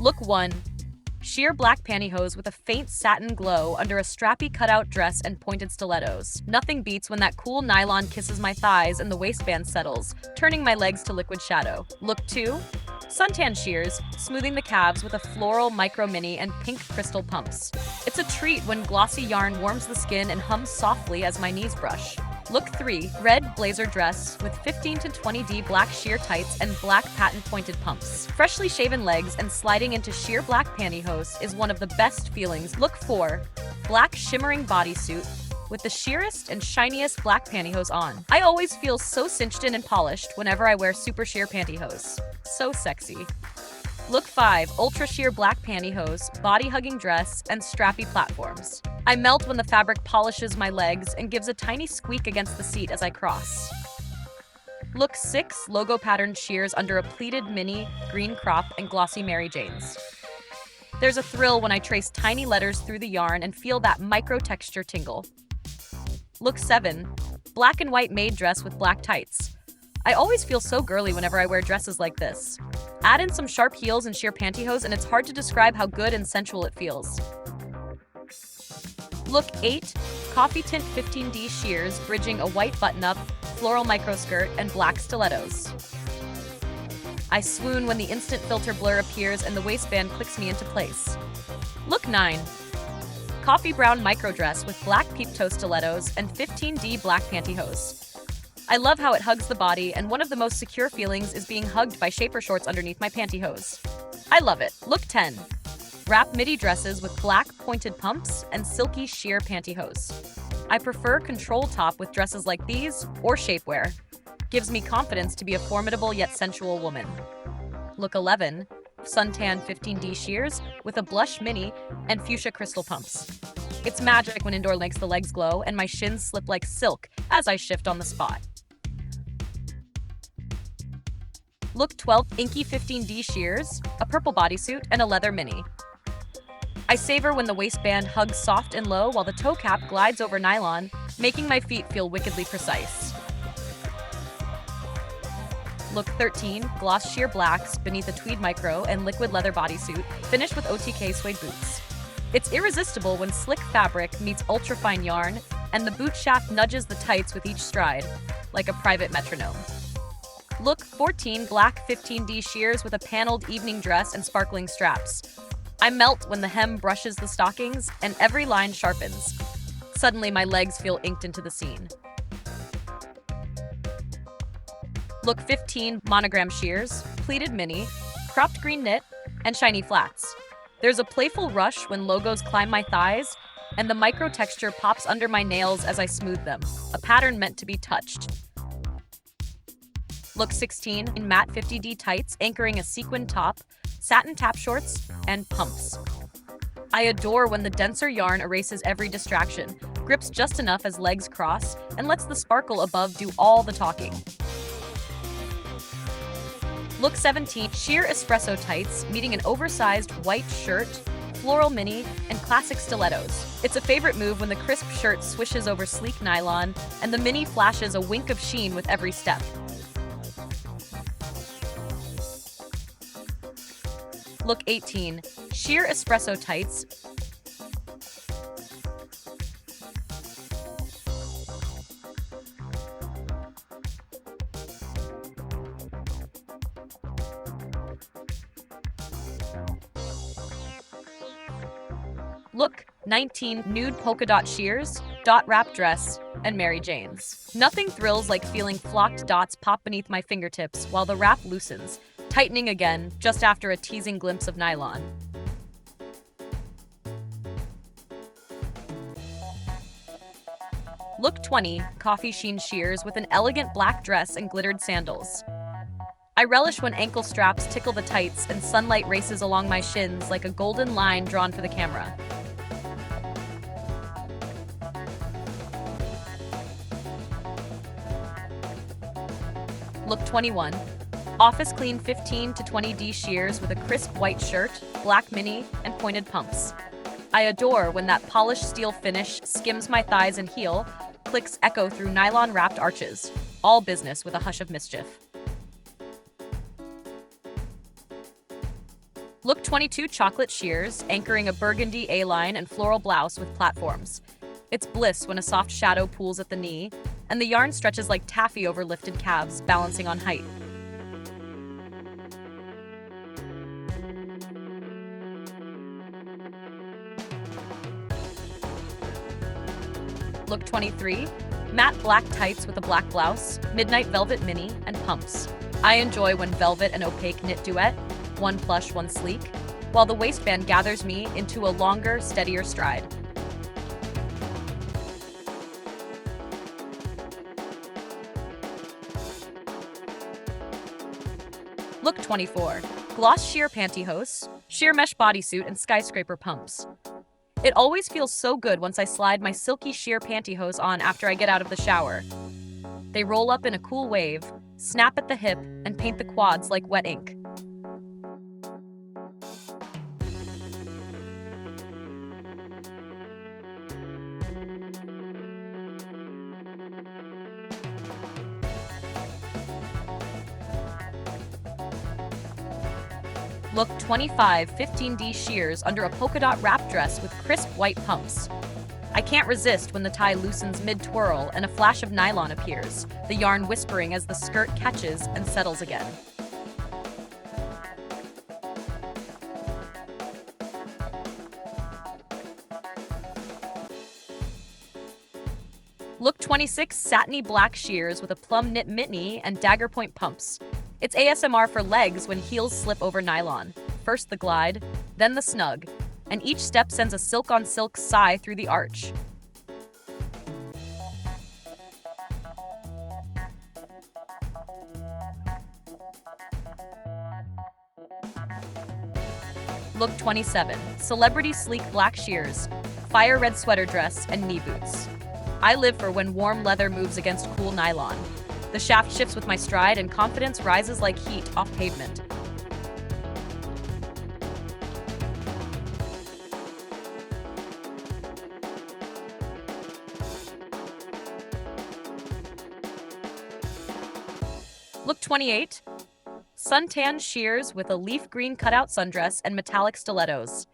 Look 1. Sheer black pantyhose with a faint satin glow under a strappy cutout dress and pointed stilettos. Nothing beats when that cool nylon kisses my thighs and the waistband settles, turning my legs to liquid shadow. Look 2. Suntan shears, smoothing the calves with a floral micro mini and pink crystal pumps. It's a treat when glossy yarn warms the skin and hums softly as my knees brush. Look 3. Red blazer dress with 15 to 20D black sheer tights and black patent pointed pumps. Freshly shaven legs and sliding into sheer black pantyhose is one of the best feelings. Look 4. Black shimmering bodysuit with the sheerest and shiniest black pantyhose on. I always feel so cinched in and polished whenever I wear super sheer pantyhose. So sexy. Look 5. Ultra sheer black pantyhose, body-hugging dress, and strappy platforms. I melt when the fabric polishes my legs and gives a tiny squeak against the seat as I cross. Look 6. Logo patterned sheers under a pleated mini, green crop, and glossy Mary Janes. There's a thrill when I trace tiny letters through the yarn and feel that micro texture tingle. Look 7. Black and white maid dress with black tights. I always feel so girly whenever I wear dresses like this. Add in some sharp heels and sheer pantyhose and it's hard to describe how good and sensual it feels. Look 8. Coffee tint 15D sheers bridging a white button-up, floral microskirt, and black stilettos. I swoon when the instant filter blur appears and the waistband clicks me into place. Look 9. Coffee brown micro dress with black peep toe stilettos and 15D black pantyhose. I love how it hugs the body, and one of the most secure feelings is being hugged by shaper shorts underneath my pantyhose. I love it. Look 10. Wrap midi dresses with black pointed pumps and silky sheer pantyhose. I prefer control top with dresses like these or shapewear. Gives me confidence to be a formidable yet sensual woman. Look 11. Suntan 15D sheers with a blush mini and fuchsia crystal pumps. It's magic when indoor makes the legs glow and my shins slip like silk as I shift on the spot. Look 12. Inky 15D sheers, a purple bodysuit, and a leather mini. I savor when the waistband hugs soft and low while the toe cap glides over nylon, making my feet feel wickedly precise. Look 13. Gloss sheer blacks beneath a tweed micro and liquid leather bodysuit, finished with OTK suede boots. It's irresistible when slick fabric meets ultrafine yarn, and the boot shaft nudges the tights with each stride, like a private metronome. Look 14. Black 15D sheers with a paneled evening dress and sparkling straps. I melt when the hem brushes the stockings and every line sharpens. Suddenly my legs feel inked into the scene. Look 15. Monogram sheers, pleated mini, cropped green knit, and shiny flats. There's a playful rush when logos climb my thighs, and the micro texture pops under my nails as I smooth them, a pattern meant to be touched. Look 16. In matte 50D tights anchoring a sequin top, satin tap shorts, and pumps. I adore when the denser yarn erases every distraction, grips just enough as legs cross, and lets the sparkle above do all the talking. Look 17. Sheer espresso tights meeting an oversized white shirt, floral mini, and classic stilettos. It's a favorite move when the crisp shirt swishes over sleek nylon and the mini flashes a wink of sheen with every step. Look 18. Sheer espresso tights. Look 19. Nude polka dot sheers, dot wrap dress, and Mary Janes. Nothing thrills like feeling flocked dots pop beneath my fingertips while the wrap loosens, tightening again just after a teasing glimpse of nylon. Look 20. Coffee sheen sheers with an elegant black dress and glittered sandals. I relish when ankle straps tickle the tights and sunlight races along my shins like a golden line drawn for the camera. Look 21. Office clean 15 to 20D sheers with a crisp white shirt, black mini, and pointed pumps. I adore when that polished steel finish skims my thighs and heel, clicks echo through nylon-wrapped arches. All business with a hush of mischief. Look 22 chocolate shears, anchoring a burgundy A-line and floral blouse with platforms. It's bliss when a soft shadow pools at the knee, and the yarn stretches like taffy over lifted calves, balancing on height. Look 23, matte black tights with a black blouse, midnight velvet mini, and pumps. I enjoy when velvet and opaque knit duet, one plush, one sleek, while the waistband gathers me into a longer, steadier stride. Look 24, gloss sheer pantyhose, sheer mesh bodysuit, and skyscraper pumps. It always feels so good once I slide my silky sheer pantyhose on after I get out of the shower. They roll up in a cool wave, snap at the hip, and paint the quads like wet ink. Look 25 15D sheers under a polka dot wrap dress with crisp white pumps. I can't resist when the tie loosens mid-twirl and a flash of nylon appears, the yarn whispering as the skirt catches and settles again. Look 26 satiny black sheers with a plum knit mitney and dagger point pumps. It's ASMR for legs when heels slip over nylon. First the glide, then the snug, and each step sends a silk-on-silk sigh through the arch. Look 27, celebrity sleek black sheers, fire red sweater dress, and knee boots. I live for when warm leather moves against cool nylon. The shaft shifts with my stride and confidence rises like heat off pavement. Look 28, suntan sheers with a leaf green cutout sundress and metallic stilettos.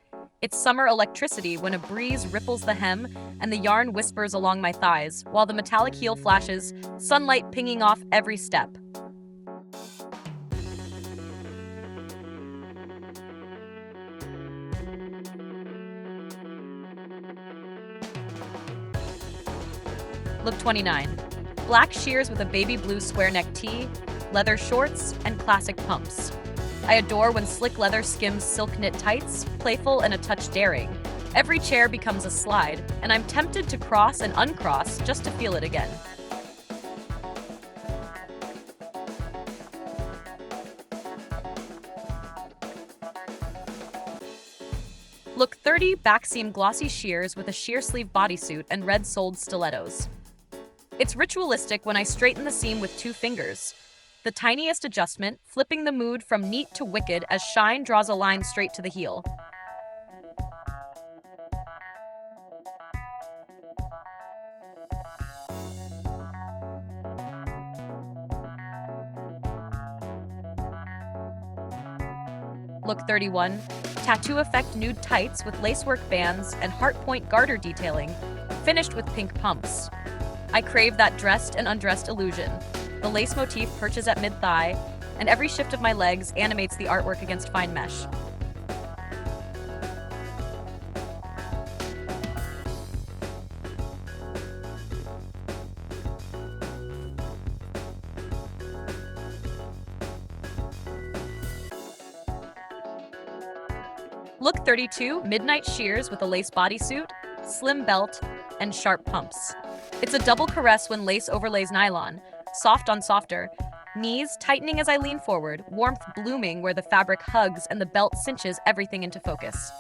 It's summer electricity when a breeze ripples the hem and the yarn whispers along my thighs, while the metallic heel flashes, sunlight pinging off every step. Look 29. Black sheers with a baby blue square neck tee, leather shorts, and classic pumps. I adore when slick leather skims silk knit tights, playful and a touch daring. Every chair becomes a slide, and I'm tempted to cross and uncross just to feel it again. Look 30 backseam glossy sheers with a sheer sleeve bodysuit and red-soled stilettos. It's ritualistic when I straighten the seam with 2 fingers. The tiniest adjustment, flipping the mood from neat to wicked as shine draws a line straight to the heel. Look 31, tattoo effect nude tights with lacework bands and heart point garter detailing, finished with pink pumps. I crave that dressed and undressed illusion. The lace motif perches at mid-thigh, and every shift of my legs animates the artwork against fine mesh. Look 32, midnight sheers with a lace bodysuit, slim belt, and sharp pumps. It's a double caress when lace overlays nylon, soft on softer, knees tightening as I lean forward, warmth blooming where the fabric hugs and the belt cinches everything into focus.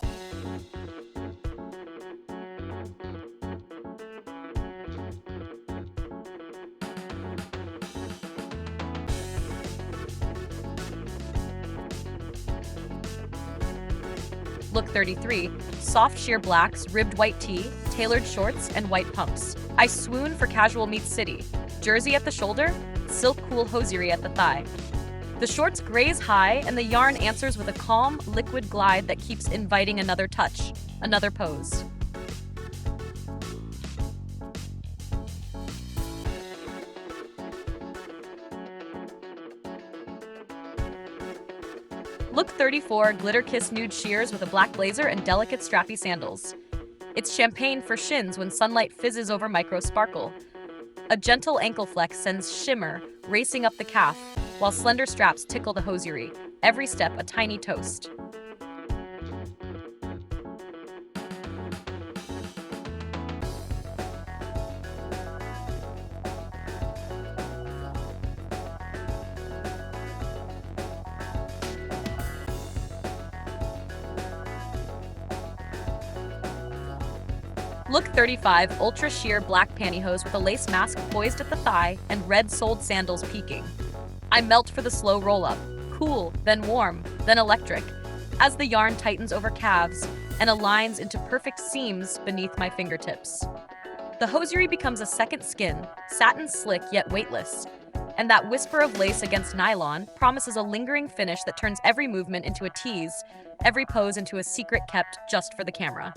Look 33, soft sheer blacks, ribbed white tee, tailored shorts, and white pumps. I swoon for casual meets city. Jersey at the shoulder, silk cool hosiery at the thigh. The shorts graze high, and the yarn answers with a calm, liquid glide that keeps inviting another touch, another pose. Look 34, glitter kiss nude sheers with a black blazer and delicate strappy sandals. It's champagne for shins when sunlight fizzes over micro sparkle. A gentle ankle flex sends shimmer racing up the calf, while slender straps tickle the hosiery, every step a tiny toast. Look 35, ultra sheer black pantyhose with a lace mask poised at the thigh and red-soled sandals peeking. I melt for the slow roll-up, cool, then warm, then electric, as the yarn tightens over calves and aligns into perfect seams beneath my fingertips. The hosiery becomes a second skin, satin slick yet weightless, and that whisper of lace against nylon promises a lingering finish that turns every movement into a tease, every pose into a secret kept just for the camera.